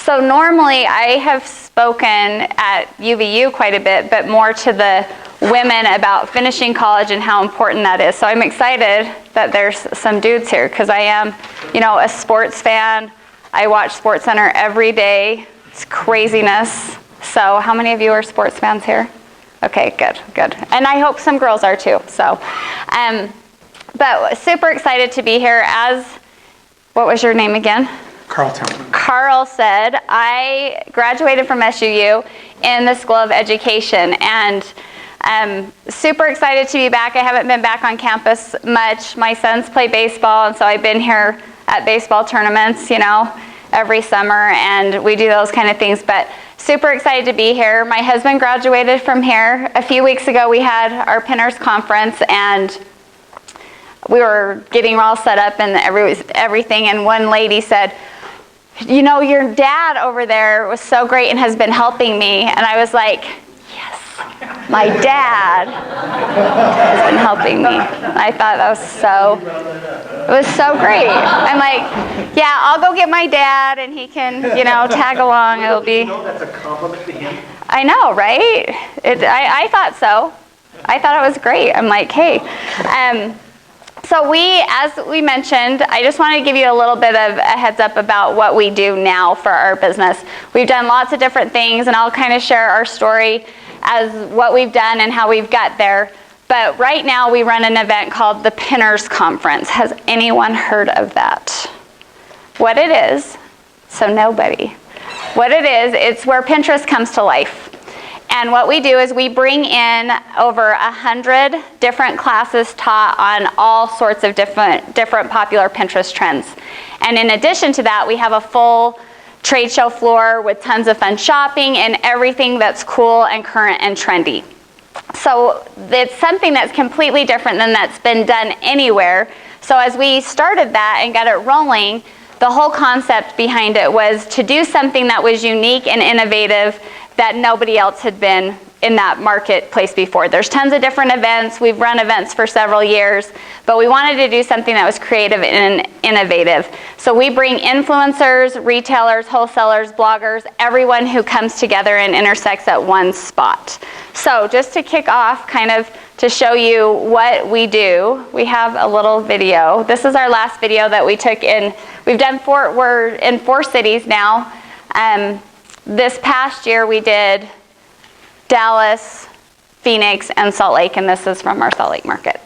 So normally I have spoken at UVU quite a bit, but more to the women about finishing college and how important that is. So I'm excited that there's some dudes here because I am, a sports fan. I watch SportsCenter every day. It's craziness. So how many of you are sports fans here? Okay, good. And I hope some girls are too. So, but super excited to be here. What was your name again? Carl said, I graduated from SUU in the School of Education, and I'm super excited to be back. I haven't been back on campus much. My sons play baseball, and so I've been here at baseball tournaments, every summer, and we do those kind of things, but super excited to be here. My husband graduated from here. A few weeks ago, we had our Pinners Conference, and we were getting all set up and everything, and one lady said, your dad over there was so great and has been helping me. And I was like, yes, my dad has been helping me. I thought it was so great. I'm like, yeah, I'll go get my dad and he can, tag along. It'll be. That's a compliment to him. I know, right? I thought so. I thought it was great. I'm like, hey. So as we mentioned, I just wanted to give you a little bit of a heads up about what we do now for our business. We've done lots of different things, and I'll kind of share our story as what we've done and how we've got there. But right now we run an event called the Pinners Conference. Has anyone heard of that? What it is, so nobody. What it is, it's where Pinterest comes to life. And what we do is we bring in over 100 different classes taught on all sorts of different popular Pinterest trends. And in addition to that, we have a full trade show floor with tons of fun shopping and everything that's cool and current and trendy. So it's something that's completely different than that's been done anywhere. So as we started that and got it rolling, the whole concept behind it was to do something that was unique and innovative that nobody else had been in that marketplace before. There's tons of different events. We've run events for several years, but we wanted to do something that was creative and innovative. So we bring influencers, retailers, wholesalers, bloggers, everyone who comes together and intersects at one spot. So just to kick off, kind of to show you what we do, we have a little video. This is our last video that we took in. We're in 4 cities now. This past year we did Dallas, Phoenix, and Salt Lake, and this is from our Salt Lake market.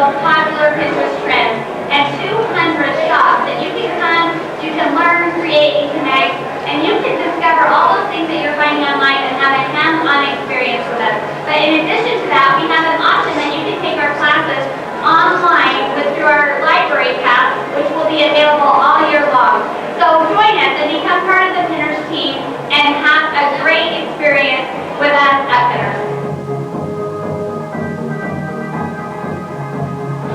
most popular Pinterest trends, and 200 shops that you can come, you can learn, create, and connect, and you can discover all those things that you're finding online and have a hands-on experience with us. But in addition to that, we have an option that you can take our classes online through our library pass, which will be available all year long. So join us and become part of the Pinterest team and have a great experience with us at Pinterest.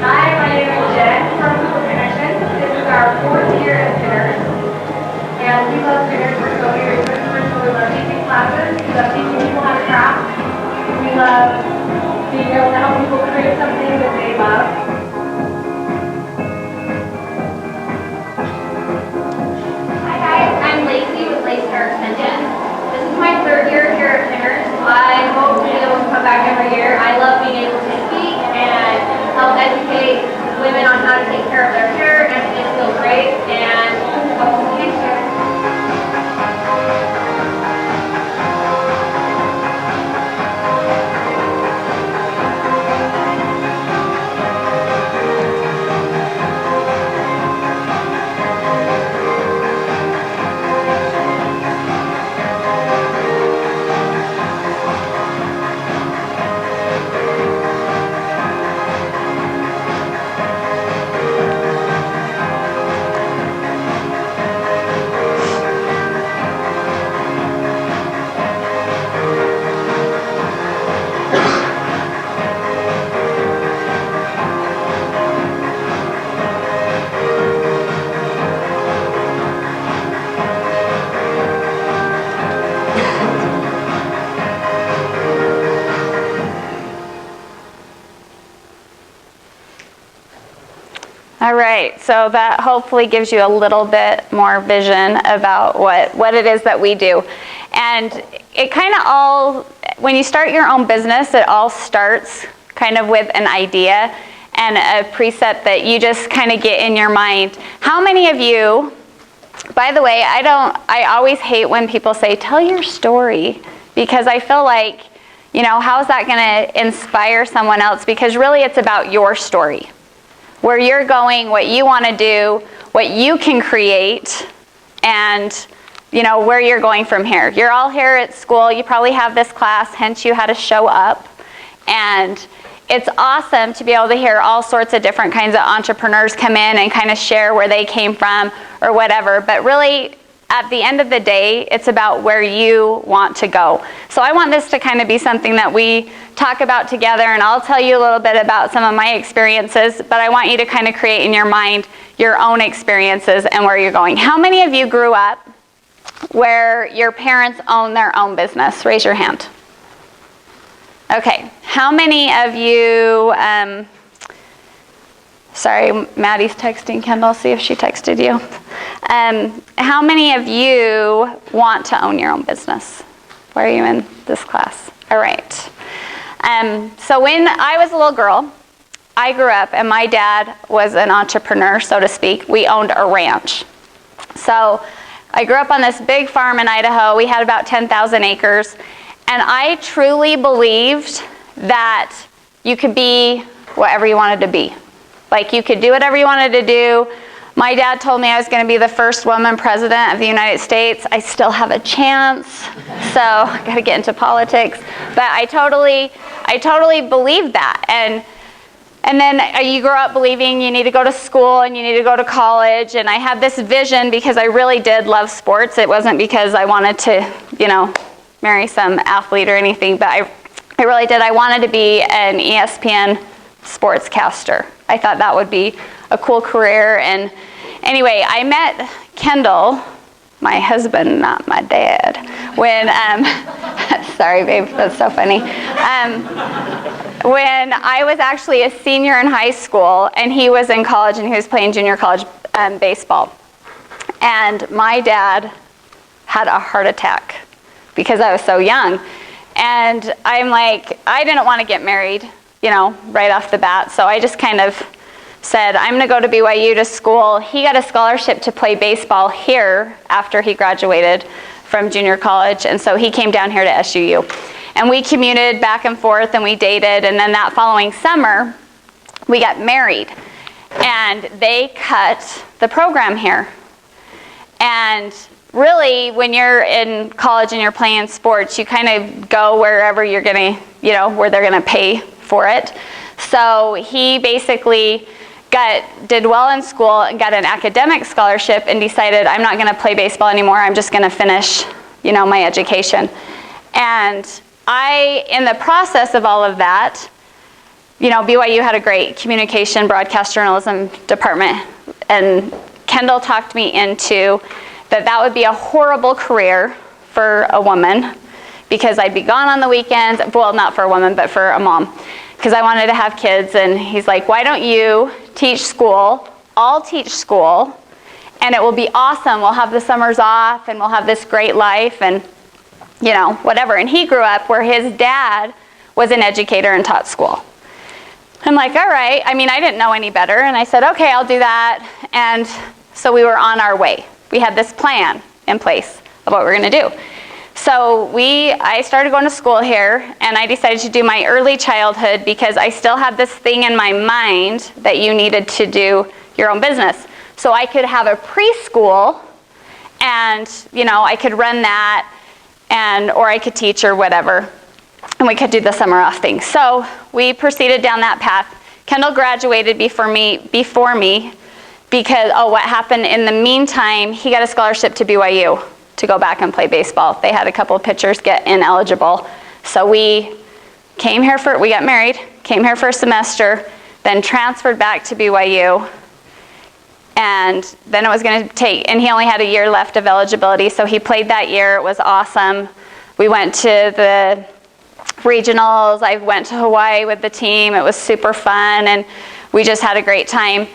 Hi, my name is Jen from Google Connections. This is our 4th year at Pinterest. And we love Pinterest. We're so resourceful. We love teaching classes. We love teaching people how to craft. We love being able to help people create something that they love. Hi guys, I'm Lacey with Lace Hair Extensions. This is my 3rd year here at Pinterest. I hope to be able to come back every year. I love being able to speak and help educate women on how to take care of their hair and make it feel great. And hope to see you next year. All right, so that hopefully gives you a little bit more vision about what it is that we do. And it kind of all, when you start your own business, it all starts kind of with an idea and a preset that you just kind of get in your mind. How many of you, by the way, I always hate when people say, tell your story, because I feel like, you know, how is that going to inspire someone else? Because really it's about your story. Where you're going, what you want to do, what you can create, and you know where you're going from here. You're all here at school. You probably have this class, hence you had to show up. And it's awesome to be able to hear all sorts of different kinds of entrepreneurs come in and kind of share where they came from or whatever. But really, at the end of the day, it's about where you want to go. So I want this to kind of be something that we talk about together, and I'll tell you a little bit about some of my experiences, but I want you to kind of create in your mind your own experiences and where you're going. How many of you grew up where your parents owned their own business? Raise your hand. Okay. How many of you, sorry, Maddie's texting Kendall, see if she texted you. How many of you want to own your own business? Why are you in this class? All right. So when I was a little girl, I grew up and my dad was an entrepreneur, so to speak. We owned a ranch. So I grew up on this big farm in Idaho. We had about 10,000 acres. And I truly believed that you could be whatever you wanted to be. Like you could do whatever you wanted to do. My dad told me I was going to be the first woman president of the United States. I still have a chance, so I got to get into politics. But I totally believed that. And then you grow up believing you need to go to school and you need to go to college. And I had this vision because I really did love sports. It wasn't because I wanted to, you know, marry some athlete or anything, but I really did. I wanted to be an ESPN sportscaster. I thought that would be a cool career. And anyway, I met Kendall, my husband, not my dad, when, sorry babe, that's so funny. When I was actually a senior in high school and he was in college and he was playing junior college baseball. And my dad had a heart attack because I was so young. And I'm like, I didn't want to get married, you know, right off the bat. So I just kind of said, I'm going to go to BYU to school. He got a scholarship to play baseball here after he graduated from junior college. And so he came down here to SUU. And we commuted back and forth and we dated. And then that following summer, we got married, and they cut the program here. And really, when you're in college and you're playing sports, you kind of go wherever you're going to, where they're going to pay for it. So he basically did well in school and got an academic scholarship and decided, I'm not going to play baseball anymore. I'm just going to finish, my education. And in the process of all of that, BYU had a great communication, broadcast journalism department, and Kendall talked me into that would be a horrible career for a woman because I'd be gone on the weekends. Well, not for a woman, but for a mom, because I wanted to have kids. And he's like, why don't you teach school? I'll teach school, and it will be awesome. We'll have the summers off, and we'll have this great life, and whatever. And he grew up where his dad was an educator and taught school. I'm like, all right. I didn't know any better, and I said, okay, I'll do that. And so we were on our way. We had this plan in place of what we're going to do. So I started going to school here, and I decided to do my early childhood because I still had this thing in my mind that you needed to do your own business. So I could have a preschool, and I could run that, or I could teach or whatever, and we could do the summer off thing. So we proceeded down that path. Kendall graduated before me because what happened in the meantime, he got a scholarship to BYU to go back and play baseball. They had a couple of pitchers get ineligible. So we got married, came here for a semester, then transferred back to BYU. And then it was going to take, and he only had a year left of eligibility, so he played that year. It was awesome. We went to the regionals. I went to Hawaii with the team. It was super fun, and we just had a great time.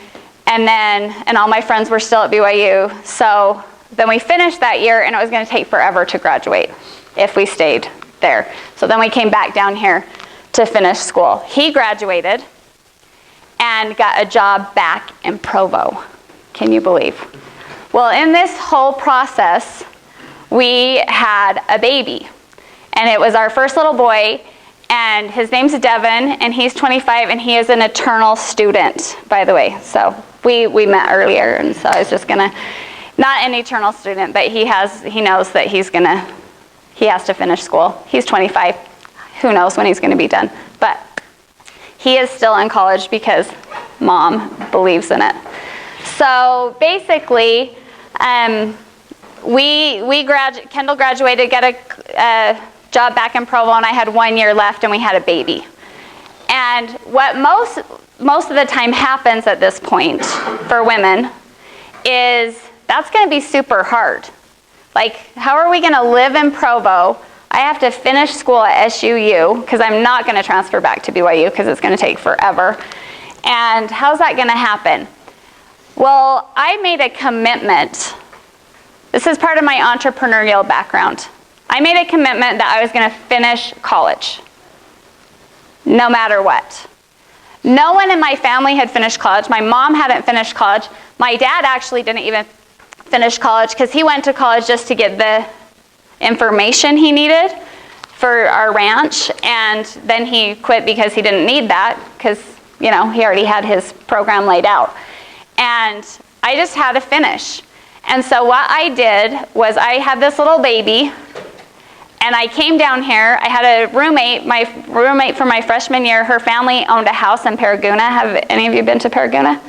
And all my friends were still at BYU. So then we finished that year, and it was going to take forever to graduate if we stayed there. So then we came back down here to finish school. He graduated and got a job back in Provo. Can you believe? Well, in this whole process, we had a baby. And it was our first little boy, and his name's Devin, and he's 25, and he is an eternal student, by the way. So we met earlier, and so I was just going to, not an eternal student, but he knows that he has to finish school. He's 25. Who knows when he's going to be done. But he is still in college because Mom believes in it. So basically, Kendall graduated, got a job back in Provo, and I had 1 year left, and we had a baby. And what most of the time happens at this point for women is that's going to be super hard. Like, how are we going to live in Provo? I have to finish school at SUU because I'm not going to transfer back to BYU because it's going to take forever. And how's that going to happen? Well, I made a commitment. This is part of my entrepreneurial background. I made a commitment that I was going to finish college, no matter what. No one in my family had finished college. My mom hadn't finished college. My dad actually didn't even finish college because he went to college just to get the information he needed for our ranch, and then he quit because he didn't need that because, he already had his program laid out. And I just had to finish. And so what I did was I had this little baby, and I came down here. I had a roommate, my roommate from my freshman year. Her family owned a house in Paraguna. Have any of you been to Paraguna?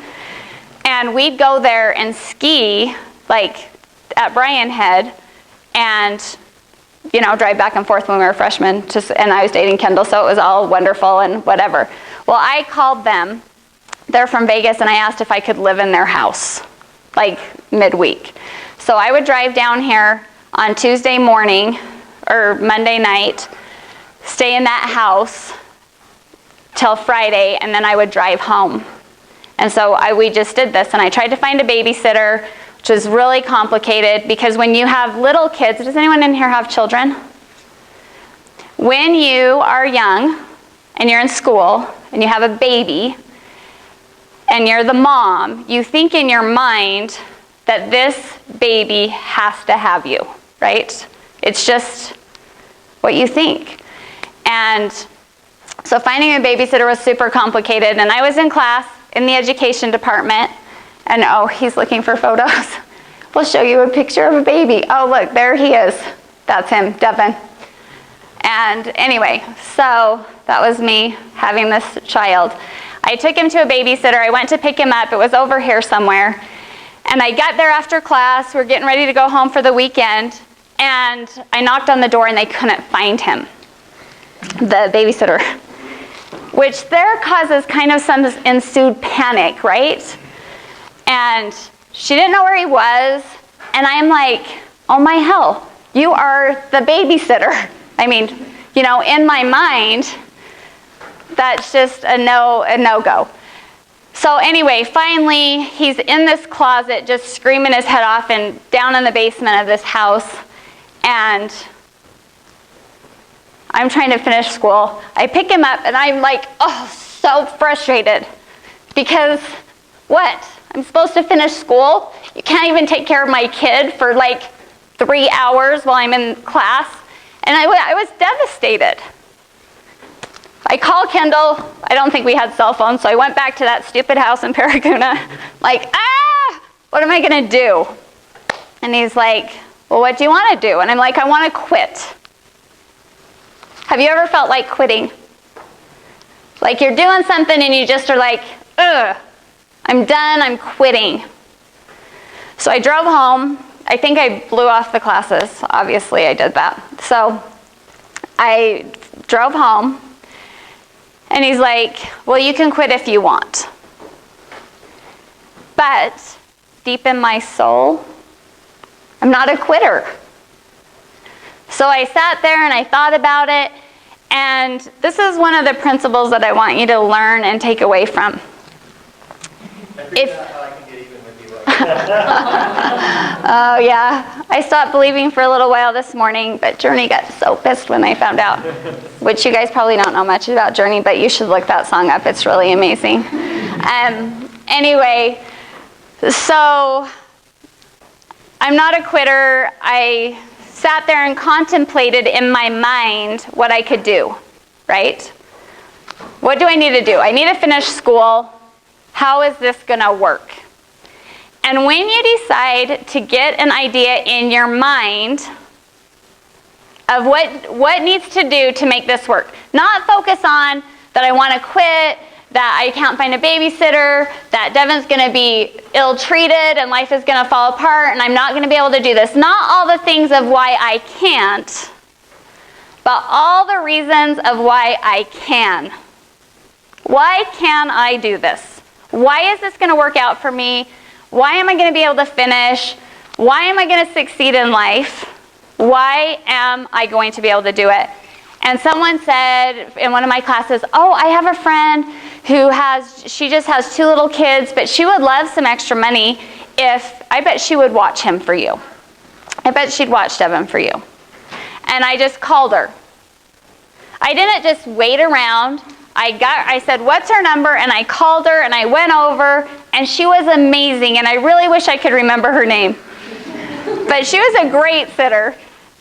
And we'd go there and ski, like at Bryan Head, and drive back and forth when we were freshmen. And I was dating Kendall, so it was all wonderful and whatever. Well, I called them. They're from Vegas, and I asked if I could live in their house, like midweek. So I would drive down here on Tuesday morning or Monday night, stay in that house till Friday, and then I would drive home. And so we just did this, and I tried to find a babysitter, which was really complicated because when you have little kids, does anyone in here have children? When you are young and you're in school and you have a baby and you're the mom, you think in your mind that this baby has to have you, right? It's just what you think. And So finding a babysitter was super complicated, and I was in class in the education department, and oh, he's looking for photos. We'll show you a picture of a baby. Oh, look, there he is. That's him, Devin. And anyway, so that was me having this child. I took him to a babysitter. I went to pick him up. It was over here somewhere. And I got there after class. We're getting ready to go home for the weekend. And I knocked on the door, and they couldn't find him, the babysitter, which there causes kind of some ensued panic, right? And she didn't know where he was. And I'm like, oh my hell, you are the babysitter. I mean, you know, in my mind, that's just a no-go. So anyway, finally, he's in this closet just screaming his head off and down in the basement of this house. And I'm trying to finish school. I pick him up, and I'm like, oh, so frustrated. Because what? I'm supposed to finish school? You can't even take care of my kid for like 3 hours while I'm in class? And I was devastated. I called Kendall. I don't think we had cell phones, so I went back to that stupid house in Paraguna. Like, what am I going to do? And he's like, well, what do you want to do? And I'm like, I want to quit. Have you ever felt like quitting? Like you're doing something and you just are like, ugh, I'm done, I'm quitting. So I drove home. I think I blew off the classes. Obviously, I did that. So I drove home, and he's like, well, you can quit if you want. But deep in my soul, I'm not a quitter. So I sat there and I thought about it, and this is one of the principles that I want you to learn and take away from. Oh yeah, I stopped believing for a little while this morning, but Journey got so pissed when they found out, which you guys probably don't know much about Journey, but you should look that song up. It's really amazing. Anyway, so I'm not a quitter. I sat there and contemplated in my mind what I could do, right? What do I need to do? I need to finish school. How is this going to work? And when you decide to get an idea in your mind of what needs to do to make this work, not focus on that I want to quit, that I can't find a babysitter, that Devin's going to be ill-treated and life is going to fall apart and I'm not going to be able to do this. Not all the things of why I can't, but all the reasons of why I can. Why can I do this? Why is this going to work out for me? Why am I going to be able to finish? Why am I going to succeed in life? Why am I going to be able to do it? And someone said in one of my classes, oh, I have a friend who she just has 2 little kids, but she would love some extra money I bet she would watch him for you. I bet she'd watch Devin for you. And I just called her. I didn't just wait around. I said, what's her number? And I called her and I went over and she was amazing. And I really wish I could remember her name. But she was a great sitter.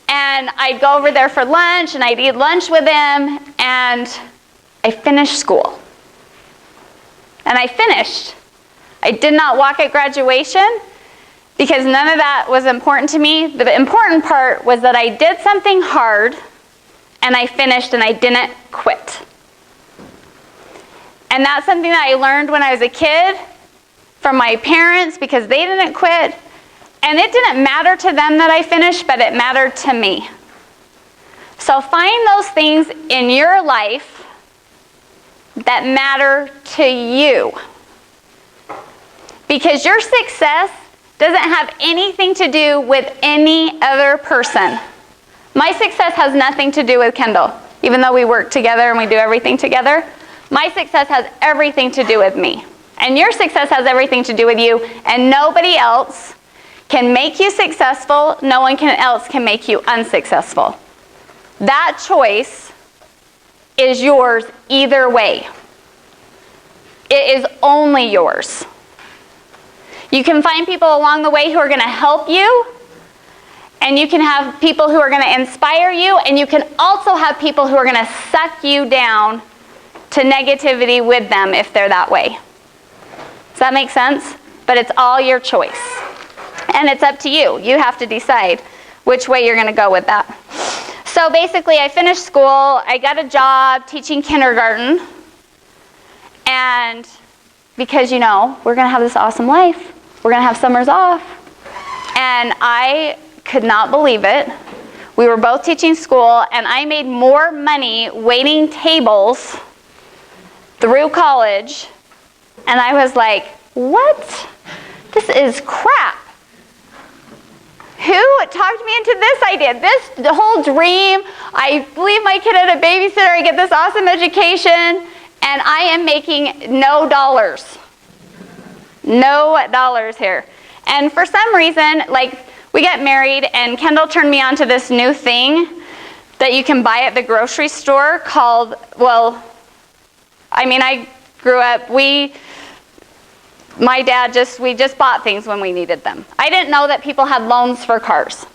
And I'd go over there for lunch and I'd eat lunch with him. And I finished school. And I finished. I did not walk at graduation because none of that was important to me. The important part was that I did something hard and I finished and I didn't quit. And that's something that I learned when I was a kid from my parents because they didn't quit. And it didn't matter to them that I finished, but it mattered to me. So find those things in your life that matter to you. Because your success doesn't have anything to do with any other person. My success has nothing to do with Kendall, even though we work together and we do everything together. My success has everything to do with me. And your success has everything to do with you. And nobody else can make you successful. No one else can make you unsuccessful. That choice is yours either way. It is only yours. You can find people along the way who are going to help you. And you can have people who are going to inspire you. And you can also have people who are going to suck you down to negativity with them if they're that way. Does that make sense? But it's all your choice. And it's up to you. You have to decide which way you're going to go with that. So basically, I finished school. I got a job teaching kindergarten. And because, we're going to have this awesome life. We're going to have summers off. And I could not believe it. We were both teaching school, and I made more money waiting tables through college. And I was like, what? This is crap. Who talked me into this idea? The whole dream. I leave my kid at a babysitter. I get this awesome education. And I am making no dollars. No dollars here. And for some reason, we got married, and Kendall turned me on to this new thing that you can buy at the grocery store called, I grew up, my dad we just bought things when we needed them. I didn't know that people had loans for cars.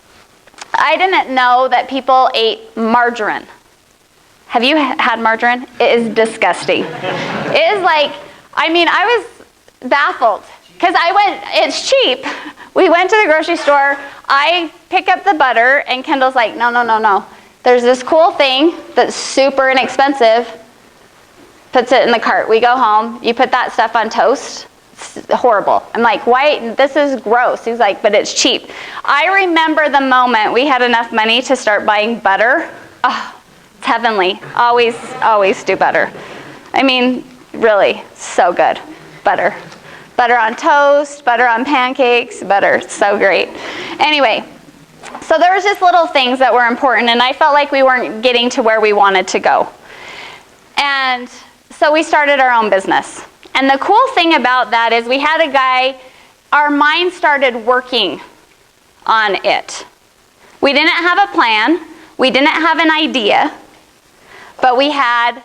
I didn't know that people ate margarine. Have you had margarine? It is disgusting. It is I was baffled. Because it's cheap. We went to the grocery store. I pick up the butter, and Kendall's like, no. There's this cool thing that's super inexpensive. Puts it in the cart. We go home. You put that stuff on toast. It's horrible. I'm like, why? This is gross. He's like, but it's cheap. I remember the moment we had enough money to start buying butter. Oh, it's heavenly. Always do butter. Really, so good. Butter. Butter on toast, butter on pancakes, butter. So great. Anyway, so there was just little things that were important, and I felt like we weren't getting to where we wanted to go. And so we started our own business. And the cool thing about that is we had a guy, our mind started working on it. We didn't have a plan. We didn't have an idea. But we had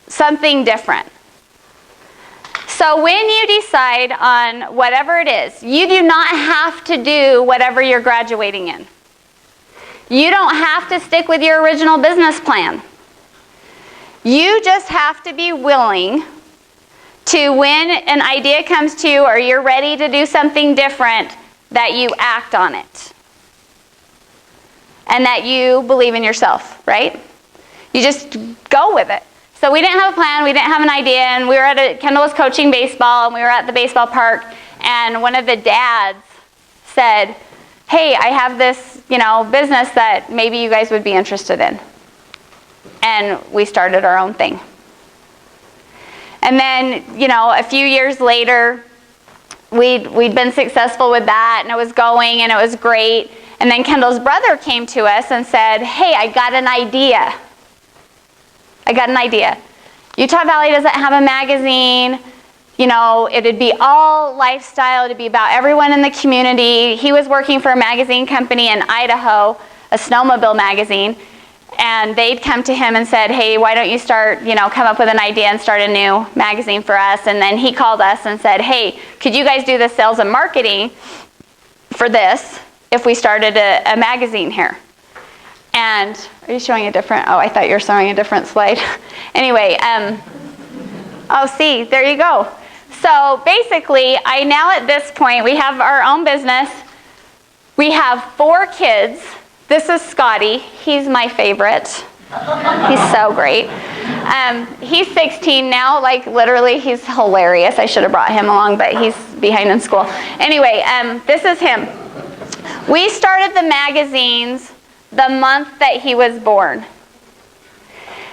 something different. So when you decide on whatever it is, you do not have to do whatever you're graduating in. You don't have to stick with your original business plan. You just have to be willing to, when an idea comes to you or you're ready to do something different, that you act on it. And that you believe in yourself, right? You just go with it. So we didn't have a plan, we didn't have an idea, and Kendall was coaching baseball, and we were at the baseball park, and one of the dads said, hey, I have this, business that maybe you guys would be interested in. And we started our own thing. And then, a few years later, we'd been successful with that, and it was going, and it was great. And then Kendall's brother came to us and said, hey, I got an idea. Utah Valley doesn't have a magazine. It'd be all lifestyle. It'd be about everyone in the community. He was working for a magazine company in Idaho, a snowmobile magazine. And they'd come to him and said, hey, why don't you start, come up with an idea and start a new magazine for us. And then he called us and said, hey, could you guys do the sales and marketing for this if we started a magazine here? And are you showing a different, I thought you were showing a different slide. Anyway, see, there you go. So basically, now at this point, we have our own business. We have 4 kids. This is Scotty. He's my favorite. He's so great. He's 16 now. Literally, he's hilarious. I should have brought him along, but he's behind in school. Anyway, this is him. We started the magazines the month that he was born.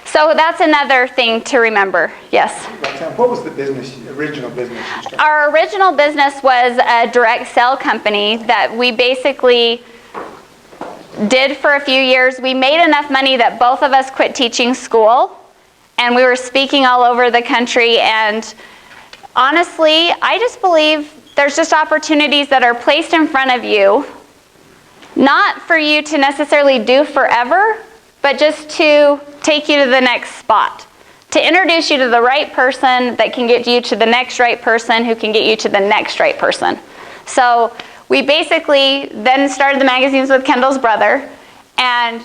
So that's another thing to remember. Yes? Roxanne, what was the original business you started? Our original business was a direct sell company that we basically did for a few years. We made enough money that both of us quit teaching school, and we were speaking all over the country. And honestly, I just believe there's just opportunities that are placed in front of you, not for you to necessarily do forever, but just to take you to the next spot, to introduce you to the right person that can get you to the next right person who can get you to the next right person. So we basically then started the magazines with Kendall's brother, and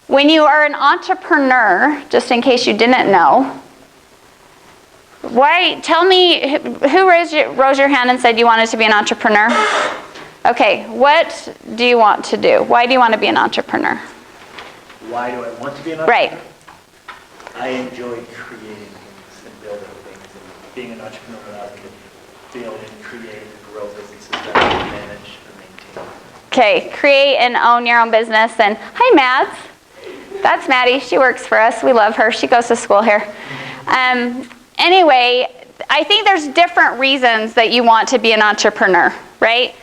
when you are an entrepreneur, just in case you didn't know, tell me, who raised your hand and said you wanted to be an entrepreneur? Okay, what do you want to do? Why do you want to be an entrepreneur? Why do I want to be an entrepreneur? Right. I enjoy creating things and building things, and being an entrepreneur allows me to build and create and grow businesses that I can manage and maintain. Okay, create and own your own business. And hi, Mads. That's Maddie. She works for us. We love her. She goes to school here. Anyway, I think there's different reasons that you want to be an entrepreneur, right?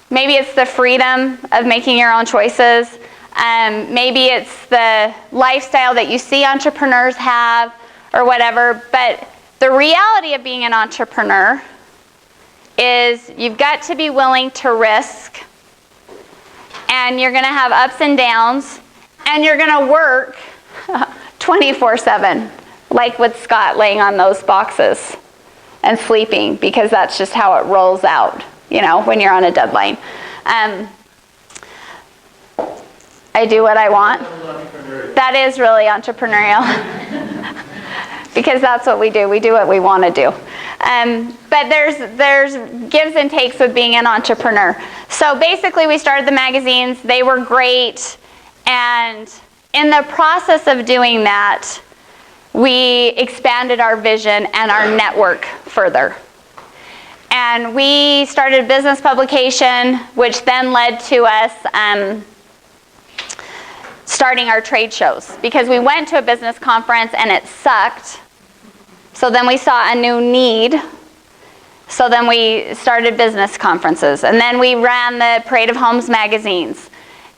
Maybe it's the freedom of making your own choices. Maybe it's the lifestyle that you see entrepreneurs have or whatever. But the reality of being an entrepreneur is you've got to be willing to risk, and you're going to have ups and downs, and you're going to work 24/7, like with Scott laying on those boxes and sleeping, because that's just how it rolls out, when you're on a deadline. I do what I want. That is really entrepreneurial. Because that's what we do. We do what we want to do. But there's gives and takes with being an entrepreneur. So basically we started the magazines. They were great. And in the process of doing that, we expanded our vision and our network further. And we started a business publication, which then led to us starting our trade shows. Because we went to a business conference and it sucked. So then we saw a new need. So then we started business conferences. And then we ran the Parade of Homes magazines.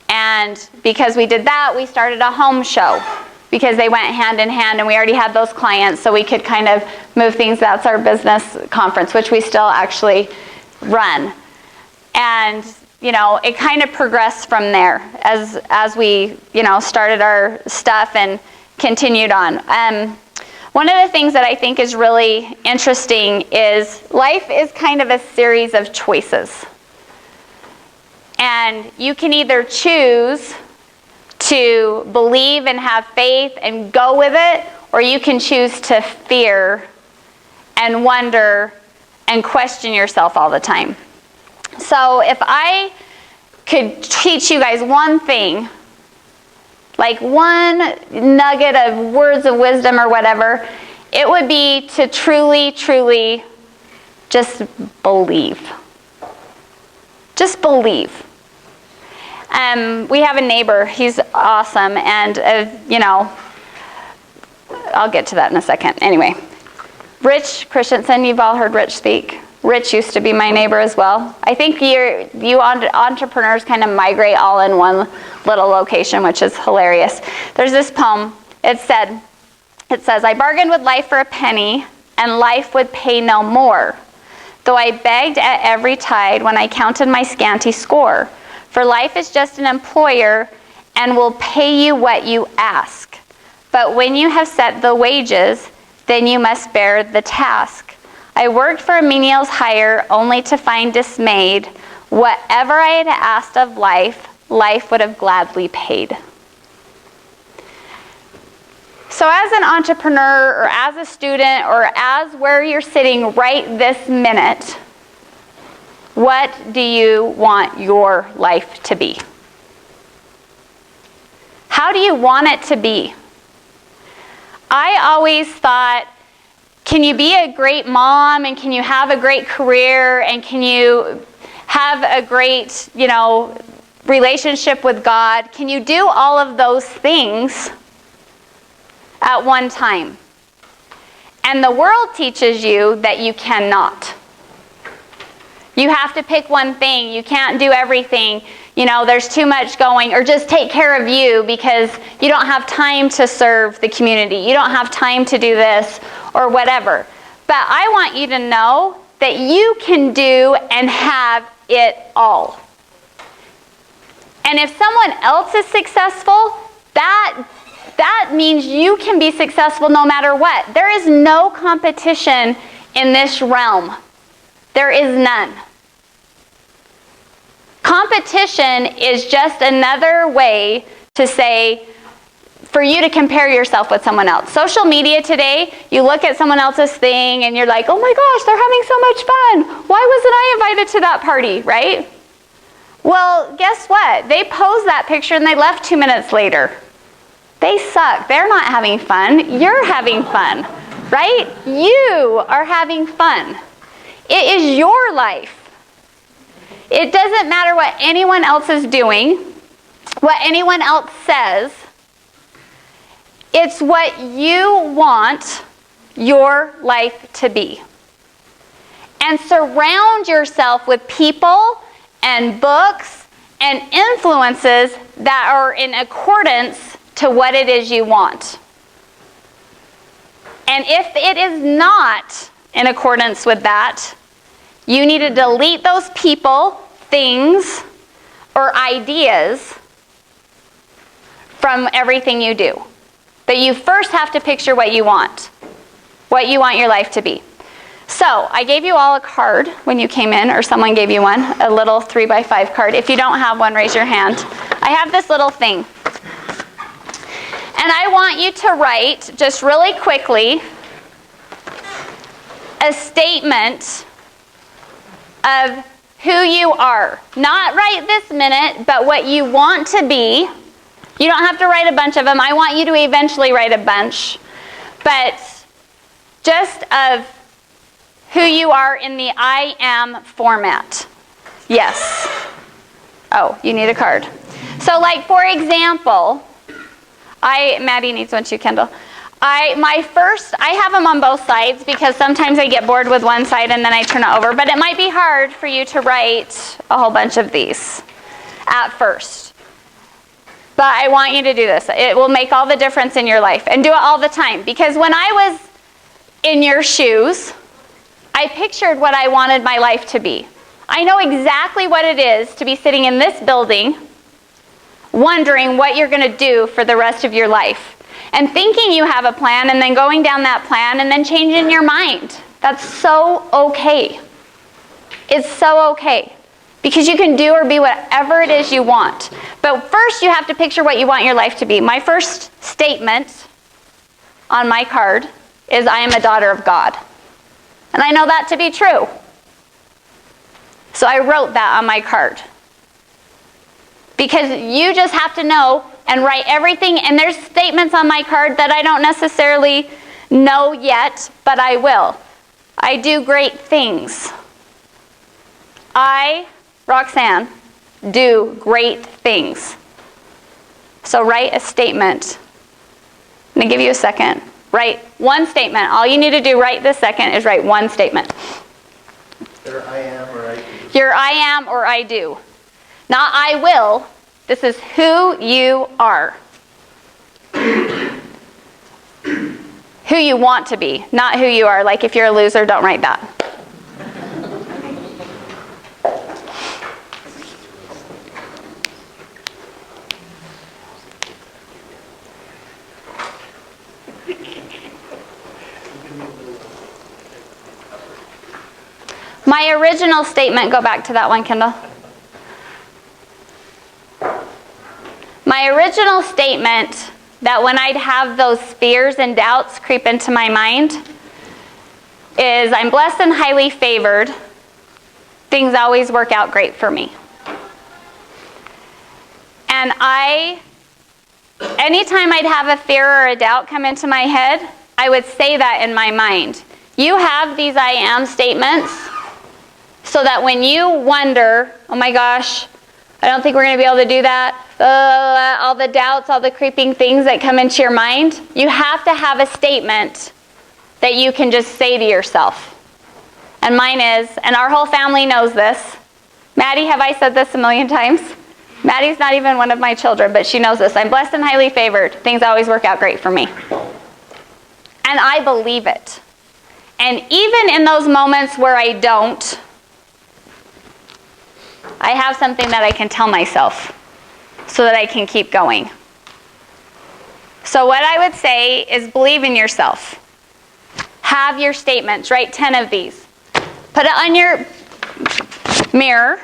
And because we did that, we started a home show. Because they went hand in hand, and we already had those clients, so we could kind of move things. That's our business conference, which we still actually run. And, it kind of progressed from there as we, started our stuff and continued on. One of the things that I think is really interesting is life is kind of a series of choices. And you can either choose to believe and have faith and go with it, or you can choose to fear and wonder and question yourself all the time. So if I could teach you guys one thing, like one nugget of words of wisdom or whatever, it would be to truly, truly just believe. Just believe. We have a neighbor. He's awesome, and I'll get to that in a second. Anyway, Rich Christensen, you've all heard Rich speak. Rich used to be my neighbor as well. I think you entrepreneurs kind of migrate all in one little location, which is hilarious. There's this poem. It says, I bargained with life for a penny, and life would pay no more, though I begged at every tide when I counted my scanty score. For life is just an employer and will pay you what you ask. But when you have set the wages, then you must bear the task. I worked for a menial's hire only to find dismayed. Whatever I had asked of life, life would have gladly paid. So as an entrepreneur or as a student or as where you're sitting right this minute, what do you want your life to be? How do you want it to be? I always thought, can you be a great mom, and can you have a great career, and can you have a great, relationship with God? Can you do all of those things at one time? And the world teaches you that you cannot. You have to pick one thing. You can't do everything. There's too much going. Or just take care of you because you don't have time to serve the community. You don't have time to do this or whatever. But I want you to know that you can do and have it all. And if someone else is successful, that means you can be successful no matter what. There is no competition in this realm. There is none. Competition is just another way to say for you to compare yourself with someone else. Social media today, you look at someone else's thing and you're like, oh my gosh, they're having so much fun. Why wasn't I invited to that party, right? Well, guess what? They posed that picture and they left 2 minutes later. They suck. They're not having fun. You're having fun, right? You are having fun. It is your life. It doesn't matter what anyone else is doing, what anyone else says. It's what you want your life to be. And surround yourself with people and books and influences that are in accordance to what it is you want. And if it is not in accordance with that, you need to delete those people, things, or ideas from everything you do. But you first have to picture what you want your life to be. So, I gave you all a card when you came in, or someone gave you one, a little 3x5 card. If you don't have one, raise your hand. I have this little thing. And I want you to write, just really quickly, a statement of who you are. Not right this minute, but what you want to be. You don't have to write a bunch of them. I want you to eventually write a bunch. But just of who you are in the I am format. Yes. Oh, you need a card. So like, for example, Maddie needs one too, Kendall. I have them on both sides because sometimes I get bored with one side and then I turn it over. But it might be hard for you to write a whole bunch of these at first. But I want you to do this. It will make all the difference in your life. And do it all the time. Because when I was in your shoes, I pictured what I wanted my life to be. I know exactly what it is to be sitting in this building wondering what you're going to do for the rest of your life. And thinking you have a plan and then going down that plan and then changing your mind. That's so okay. It's so okay. Because you can do or be whatever it is you want. But first you have to picture what you want your life to be. My first statement on my card is, I am a daughter of God. And I know that to be true. So I wrote that on my card. Because you just have to know and write everything. And there's statements on my card that I don't necessarily know yet, but I will. I do great things. I, Roxanne, do great things. So write a statement. I'm going to give you a second. Write one statement. All you need to do right this second is write one statement. Your I am or I do. Your I am or I do. Not I will. This is who you are. Who you want to be, not who you are. Like if you're a loser, don't write that. My original statement, go back to that one, Kendall. My original statement that when I'd have those fears and doubts creep into my mind is, I'm blessed and highly favored. Things always work out great for me. And anytime I'd have a fear or a doubt come into my head, I would say that in my mind. You have these I am statements so that when you wonder, oh my gosh, I don't think we're going to be able to do that, all the doubts, all the creeping things that come into your mind, you have to have a statement that you can just say to yourself. And mine is, and our whole family knows this. Maddie, have I said this a million times? Maddie's not even one of my children, but she knows this. I'm blessed and highly favored. Things always work out great for me. And I believe it. And even in those moments where I don't, I have something that I can tell myself so that I can keep going. So what I would say is believe in yourself. Have your statements. Write 10 of these. Put it on your mirror.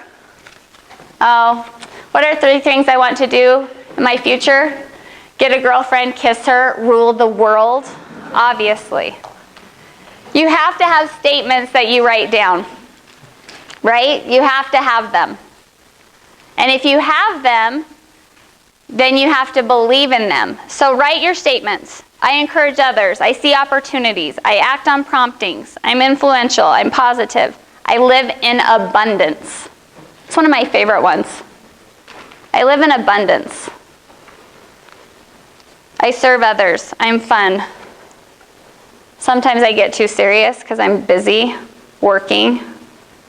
Oh, what are 3 things I want to do in my future? get a girlfriend, kiss her, rule the world? Obviously. You have to have statements that you write down, right? You have to have them. And if you have them, then you have to believe in them. So write your statements. I encourage others. I see opportunities. I act on promptings. I'm influential. I'm positive. I live in abundance. It's one of my favorite ones. I live in abundance. I serve others. I'm fun. Sometimes I get too serious because I'm busy working,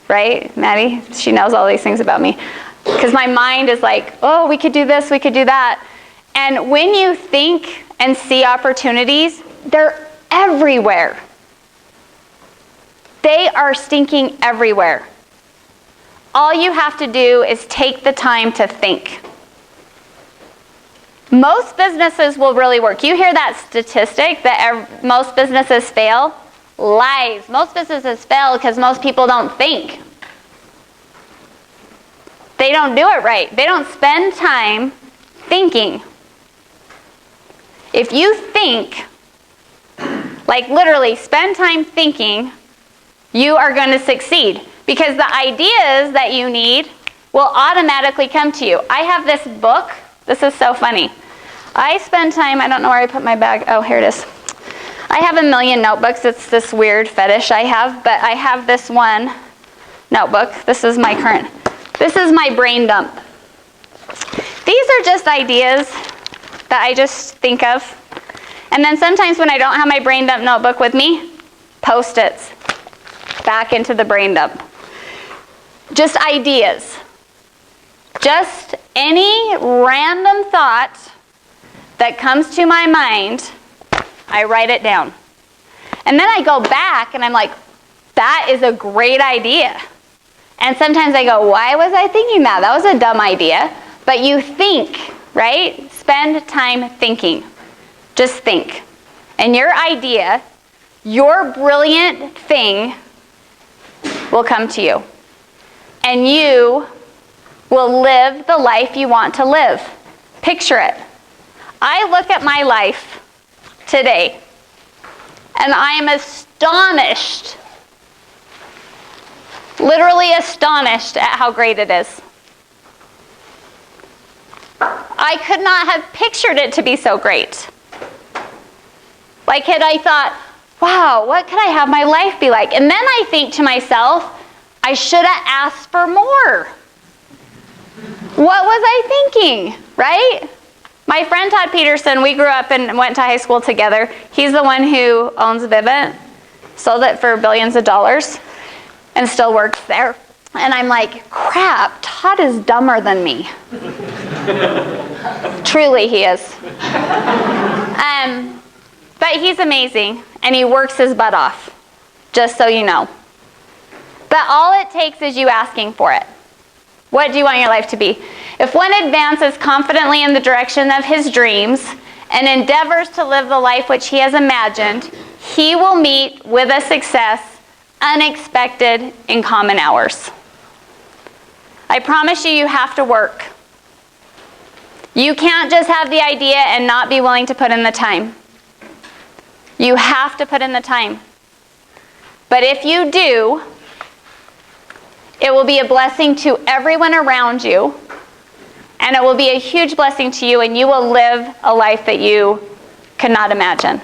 right? Maddie, she knows all these things about me. Because my mind is like, oh, we could do this, we could do that. And when you think and see opportunities, they're everywhere. They are stinking everywhere. All you have to do is take the time to think. Most businesses will really work. You hear that statistic that most businesses fail? Lies. Most businesses fail because most people don't think. They don't do it right. They don't spend time thinking. If you think, like literally spend time thinking, you are going to succeed. Because the ideas that you need will automatically come to you. I have this book. This is so funny. I spend time, I don't know where I put my bag. Oh, here it is. I have a million notebooks. It's this weird fetish I have, but I have this one notebook. This is my brain dump. These are just ideas that I just think of. And then sometimes when I don't have my brain dump notebook with me, Post-its back into the brain dump. Just ideas. Just any random thought that comes to my mind, I write it down. And then I go back and I'm like, that is a great idea. And sometimes I go, why was I thinking that? That was a dumb idea. But you think, right? Spend time thinking. Just think. And your idea, your brilliant thing will come to you. And you will live the life you want to live. Picture it. I look at my life today, and I am astonished, literally astonished at how great it is. I could not have pictured it to be so great. Like had I thought, wow, what could I have my life be like? And then I think to myself, I should have asked for more. What was I thinking, right? My friend Todd Peterson, we grew up and went to high school together. He's the one who owns Vivint, sold it for billions of dollars, and still works there. And I'm like, crap, Todd is dumber than me. Truly, he is. But he's amazing, and he works his butt off, just so you know. But all it takes is you asking for it. What do you want your life to be? If one advances confidently in the direction of his dreams and endeavors to live the life which he has imagined, he will meet with a success unexpected in common hours. I promise you, you have to work. You can't just have the idea and not be willing to put in the time. You have to put in the time. But if you do, it will be a blessing to everyone around you, and it will be a huge blessing to you, and you will live a life that you cannot imagine.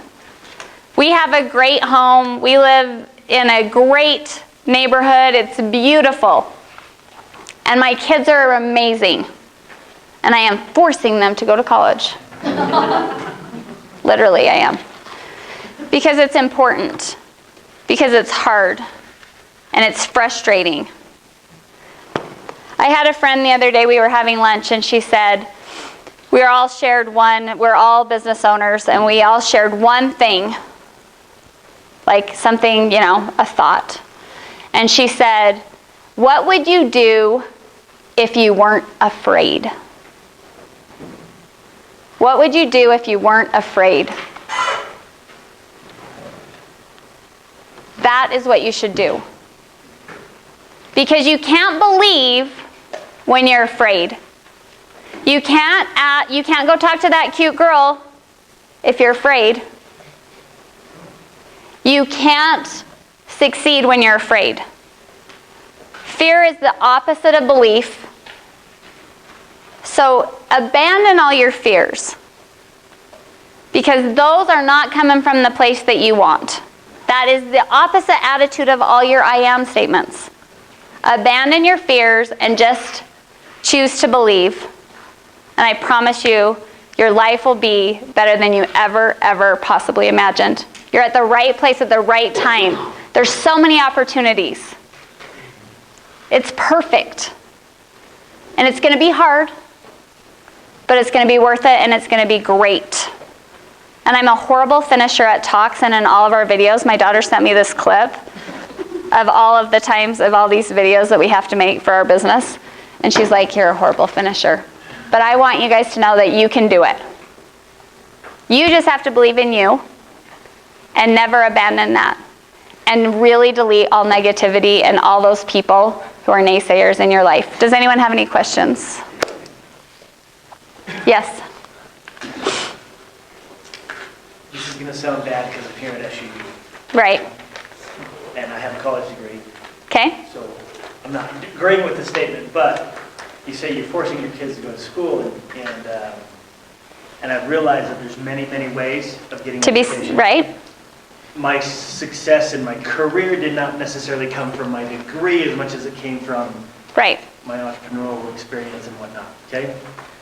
We have a great home. We live in a great neighborhood. It's beautiful. And my kids are amazing. And I am forcing them to go to college. Literally, I am. Because it's important. Because it's hard. And it's frustrating. I had a friend the other day, we were having lunch, and she said, we're all business owners, and we all shared one thing, like something, a thought. And she said, what would you do if you weren't afraid? What would you do if you weren't afraid? That is what you should do. Because you can't believe when you're afraid. You can't go talk to that cute girl if you're afraid. You can't succeed when you're afraid. Fear is the opposite of belief. So abandon all your fears, because those are not coming from the place that you want. That is the opposite attitude of all your I am statements. Abandon your fears and just choose to believe. And I promise you, your life will be better than you ever possibly imagined. You're at the right place at the right time. There's so many opportunities. It's perfect. And it's going to be hard, but it's going to be worth it, and it's going to be great. And I'm a horrible finisher at talks and in all of our videos. My daughter sent me this clip of all of the times of all these videos that we have to make for our business. And she's like, you're a horrible finisher. But I want you guys to know that you can do it. You just have to believe in you and never abandon that. And really delete all negativity and all those people who are naysayers in your life. Does anyone have any questions? Yes? This is going to sound bad because I'm here at SUU. Right. And I have a college degree. Okay. So I'm not agreeing with the statement, but you say you're forcing your kids to go to school, and I've realized that there's many ways of getting education. Right. My success in my career did not necessarily come from my degree as much as it came from Right. my entrepreneurial experience and whatnot. Okay.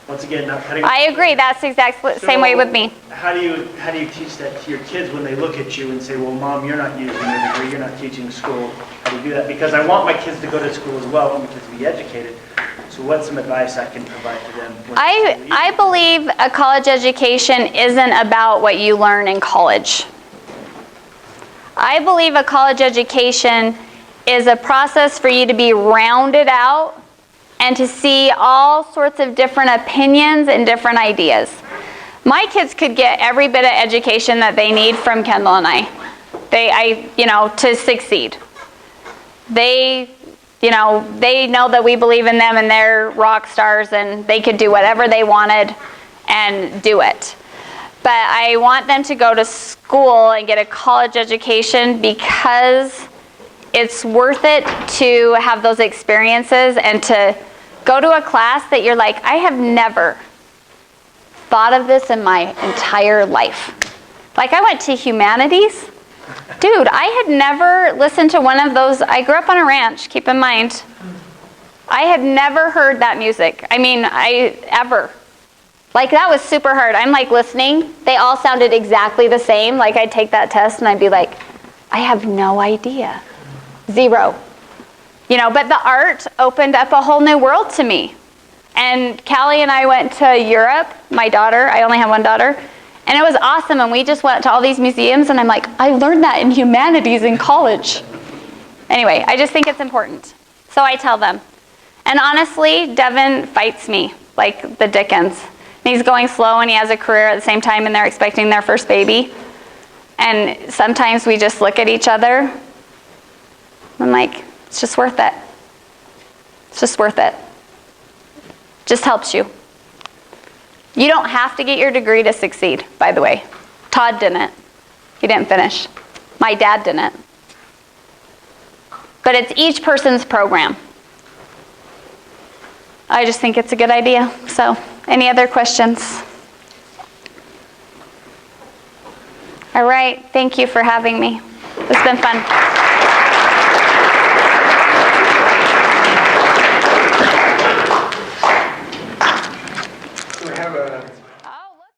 Once again, not cutting. I agree. That's exactly the same way with me. How do you teach that to your kids when they look at you and say, "Well, Mom, you're not using your degree. You're not teaching school." How do you do that? Because I want my kids to go to school as well. I want my kids to be educated. So, what's some advice I can provide to them? I believe a college education isn't about what you learn in college. I believe a college education is a process for you to be rounded out and to see all sorts of different opinions and different ideas. My kids could get every bit of education that they need from Kendall and I. To succeed. They know that we believe in them and they're rock stars and they could do whatever they wanted and do it. But I want them to go to school and get a college education because it's worth it to have those experiences and to go to a class that you're like, I have never thought of this in my entire life. Like I went to humanities. Dude, I had never listened to one of those. I grew up on a ranch, keep in mind. I had never heard that music. Ever. Like that was super hard. I'm like listening. They all sounded exactly the same. Like I'd take that test and I'd be like, I have no idea. Zero. But the art opened up a whole new world to me. And Callie and I went to Europe, my daughter, I only have one daughter, and it was awesome. And we just went to all these museums and I'm like, I learned that in humanities in college. Anyway, I just think it's important. So I tell them. And honestly, Devin fights me like the Dickens. And he's going slow and he has a career at the same time and they're expecting their first baby. And sometimes we just look at each other. I'm like, it's just worth it. It's just worth it. Just helps you. You don't have to get your degree to succeed, by the way. Todd didn't. He didn't finish. My dad didn't. But it's each person's program. I just think it's a good idea. So, any other questions? All right. Thank you for having me. It's been fun.